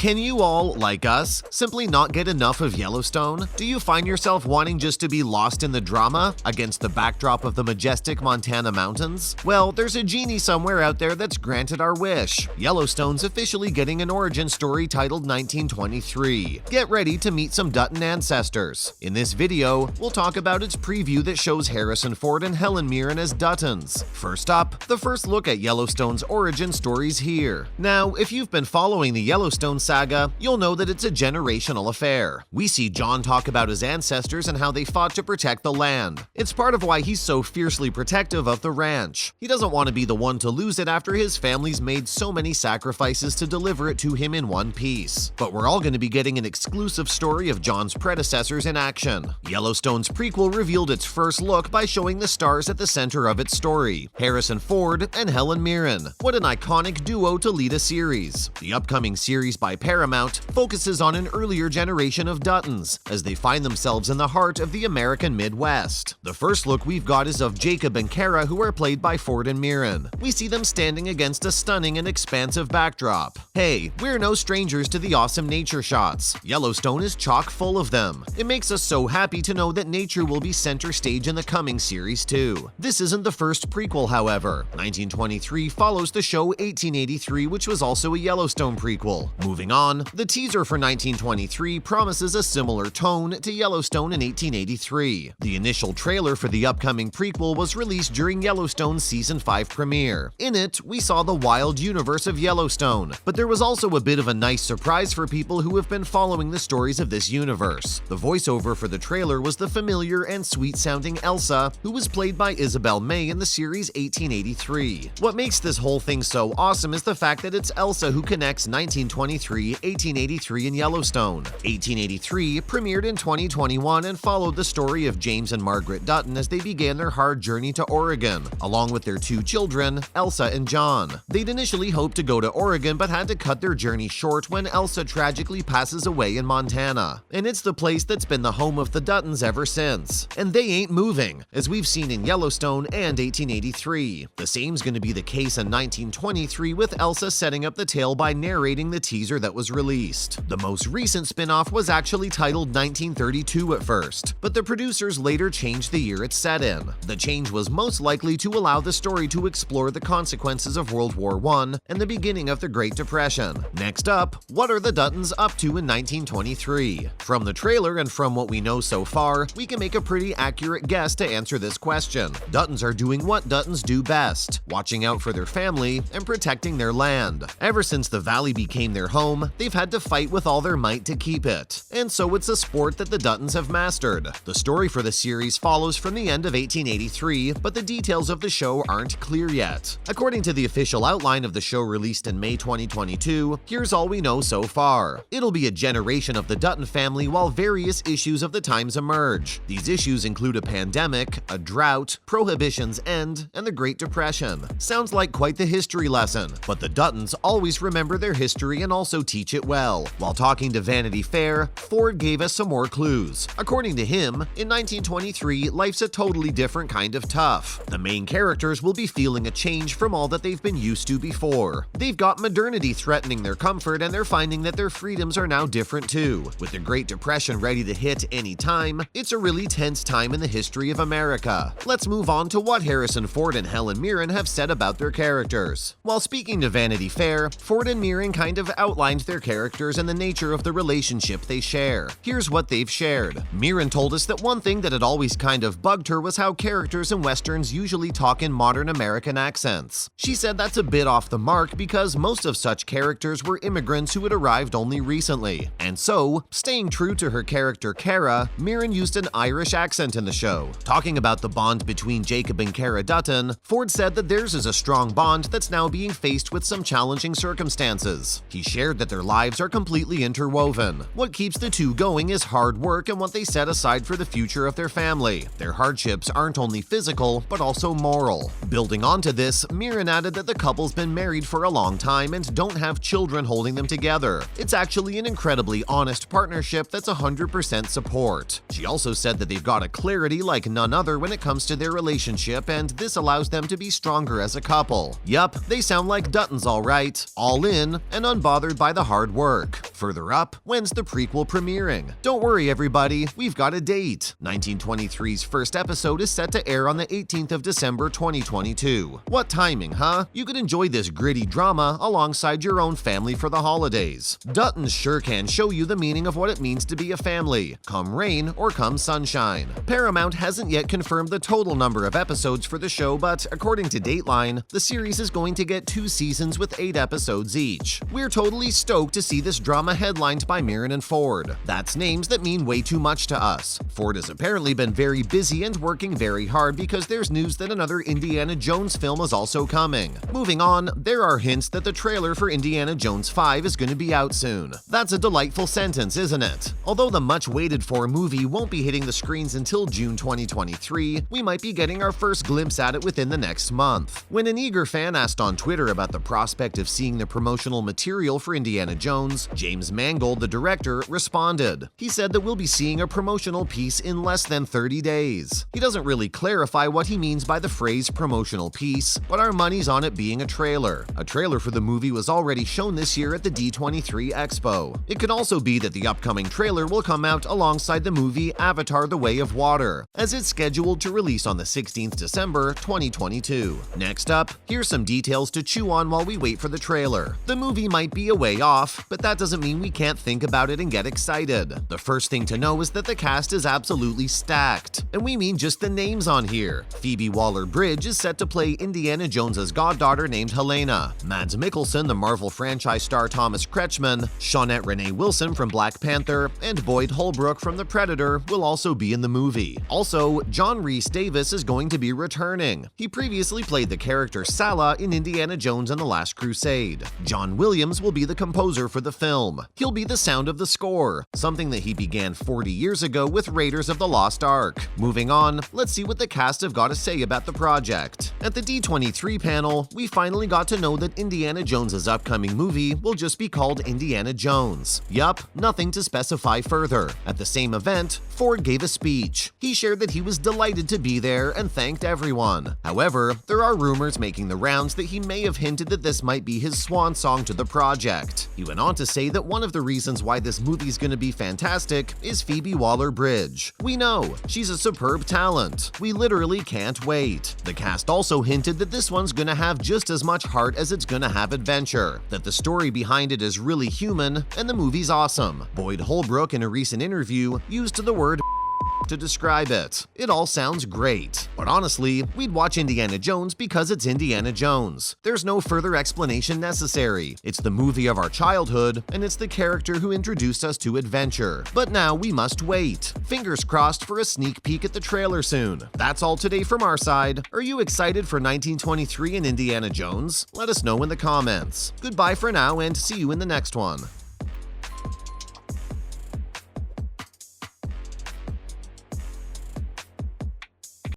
Can you all, like us, simply not get enough of Yellowstone? Do you find yourself wanting just to be lost in the drama against the backdrop of the majestic Montana mountains? Well, there's a genie somewhere out there that's granted our wish. Yellowstone's officially getting an origin story titled 1923. Get ready to meet some Dutton ancestors. In this video, we'll talk about its preview that shows Harrison Ford and Helen Mirren as Duttons. First up, the first look at Yellowstone's origin stories here. Now, if you've been following the Yellowstone saga, you'll know that it's a generational affair. We see John talk about his ancestors and how they fought to protect the land. It's part of why he's so fiercely protective of the ranch. He doesn't want to be the one to lose it after his family's made so many sacrifices to deliver it to him in one piece. But we're all going to be getting an exclusive story of John's predecessors in action. Yellowstone's prequel revealed its first look by showing the stars at the center of its story, Harrison Ford and Helen Mirren. What an iconic duo to lead a series. The upcoming series by Paramount focuses on an earlier generation of Duttons as they find themselves in the heart of the American Midwest. The first look we've got is of Jacob and Cara, who are played by Ford and Mirren. We see them standing against a stunning and expansive backdrop. Hey, we're no strangers to the awesome nature shots. Yellowstone is chock full of them. It makes us so happy to know that nature will be center stage in the coming series too. This isn't the first prequel, however. 1923 follows the show 1883, which was also a Yellowstone prequel. Moving on, the teaser for 1923 promises a similar tone to Yellowstone in 1883. The initial trailer for the upcoming prequel was released during Yellowstone's Season 5 premiere. In it, we saw the wild universe of Yellowstone, but there was also a bit of a nice surprise for people who have been following the stories of this universe. The voiceover for the trailer was the familiar and sweet-sounding Elsa, who was played by Isabel May in the series 1883. What makes this whole thing so awesome is the fact that it's Elsa who connects 1923, 1883, and Yellowstone. 1883 premiered in 2021 and followed the story of James and Margaret Dutton as they began their hard journey to Oregon, along with their two children, Elsa and John. They'd initially hoped to go to Oregon but had to cut their journey short when Elsa tragically passes away in Montana. And it's the place that's been the home of the Duttons ever since. And they ain't moving, as we've seen in Yellowstone and 1883. The same's going to be the case in 1923, with Elsa setting up the tale by narrating the teaser that was released. The most recent spin-off was actually titled 1932 at first, but the producers later changed the year it's set in. The change was most likely to allow the story to explore the consequences of World War I and the beginning of the Great Depression. Next up, what are the Duttons up to in 1923? From the trailer and from what we know so far, we can make a pretty accurate guess to answer this question. Duttons are doing what Duttons do best, watching out for their family and protecting their land. Ever since the valley became their home, they've had to fight with all their might to keep it. And so it's a sport that the Duttons have mastered. The story for the series follows from the end of 1883, but the details of the show aren't clear yet. According to the official outline of the show released in May 2022, here's all we know so far. It'll be a generation of the Dutton family while various issues of the times emerge. These issues include a pandemic, a drought, Prohibition's end, and the Great Depression. Sounds like quite the history lesson, but the Duttons always remember their history and also teach it well. While talking to Vanity Fair, Ford gave us some more clues. According to him, in 1923, life's a totally different kind of tough. The main characters will be feeling a change from all that they've been used to before. They've got modernity threatening their comfort, and they're finding that their freedoms are now different too. With the Great Depression ready to hit any time, it's a really tense time in the history of America. Let's move on to what Harrison Ford and Helen Mirren have said about their characters. While speaking to Vanity Fair, Ford and Mirren kind of outlined their characters and the nature of the relationship they share. Here's what they've shared. Mirren told us that one thing that had always kind of bugged her was how characters in westerns usually talk in modern American accents. She said that's a bit off the mark because most of such characters were immigrants who had arrived only recently. And so, staying true to her character Cara, Mirren used an Irish accent in the show. Talking about the bond between Jacob and Cara Dutton, Ford said that theirs is a strong bond that's now being faced with some challenging circumstances. He shared that their lives are completely interwoven. What keeps the two going is hard work and what they set aside for the future of their family. Their hardships aren't only physical, but also moral. Building onto this, Mirren added that the couple's been married for a long time and don't have children holding them together. It's actually an incredibly honest partnership that's 100% support. She also said that they've got a clarity like none other when it comes to their relationship, and this allows them to be stronger as a couple. Yup, they sound like Duttons all right, all in and unbothered by the hard work. Further up, when's the prequel premiering? Don't worry everybody, we've got a date. 1923's first episode is set to air on the 18th of December 2022. What timing, huh? You could enjoy this gritty drama alongside your own family for the holidays. Dutton sure can show you the meaning of what it means to be a family, come rain or come sunshine. Paramount hasn't yet confirmed the total number of episodes for the show, but according to Dateline, the series is going to get 2 seasons with 8 episodes each. We're totally stoked to see this drama headlined by Mirren and Ford. That's names that mean way too much to us. Ford has apparently been very busy and working very hard because there's news that another Indiana Jones film is also coming. Moving on, there are hints that the trailer for Indiana Jones 5 is going to be out soon. That's a delightful sentence, isn't it? Although the much-waited-for movie won't be hitting the screens until June 2023, we might be getting our first glimpse at it within the next month. When an eager fan asked on Twitter about the prospect of seeing the promotional material for Indiana Jones, James Mangold, the director, responded. He said that we'll be seeing a promotional piece in less than 30 days. He doesn't really clarify what he means by the phrase promotional piece, but our money's on it being a trailer. A trailer for the movie was already shown this year at the D23 Expo. It could also be that the upcoming trailer will come out alongside the movie Avatar: The Way of Water, as it's scheduled to release on the 16th December 2022. Next up, here's some details to chew on while we wait for the trailer. The movie might be a way off, but that doesn't mean we can't think about it and get excited. The first thing to know is that the cast is absolutely stacked, and we mean just the names on here. Phoebe Waller-Bridge is set to play Indiana Jones's goddaughter named Helena. Mads Mikkelsen, the Marvel franchise star Thomas Kretschmann, Shawnette Renee Wilson from Black Panther, and Boyd Holbrook from The Predator will also be in the movie. Also, John Rhys Davis is going to be returning. He previously played the character Sala in Indiana Jones and the Last Crusade. John Williams will be the composer for the film. He'll be the sound of the score, something that he began 40 years ago with Raiders of the Lost Ark. Moving on, let's see what the cast have got to say about the project. At the D23 panel, we finally got to know that Indiana Jones's upcoming movie will just be called Indiana Jones. Yup, nothing to specify further. At the same event, Ford gave a speech. He shared that he was delighted to be there and thanked everyone. However, there are rumors making the rounds that he may have hinted that this might be his swan song to the project. He went on to say that one of the reasons why this movie's gonna be fantastic is Phoebe Waller-Bridge. We know, she's a superb talent. We literally can't wait. The cast also hinted that this one's gonna have just as much heart as it's gonna have adventure, that the story behind it is really human, and the movie's awesome. Boyd Holbrook, in a recent interview, used the word to describe it. It all sounds great. But honestly, we'd watch Indiana Jones because it's Indiana Jones. There's no further explanation necessary. It's the movie of our childhood, and it's the character who introduced us to adventure. But now we must wait. Fingers crossed for a sneak peek at the trailer soon. That's all today from our side. Are you excited for 1923 and Indiana Jones? Let us know in the comments. Goodbye for now, and see you in the next one.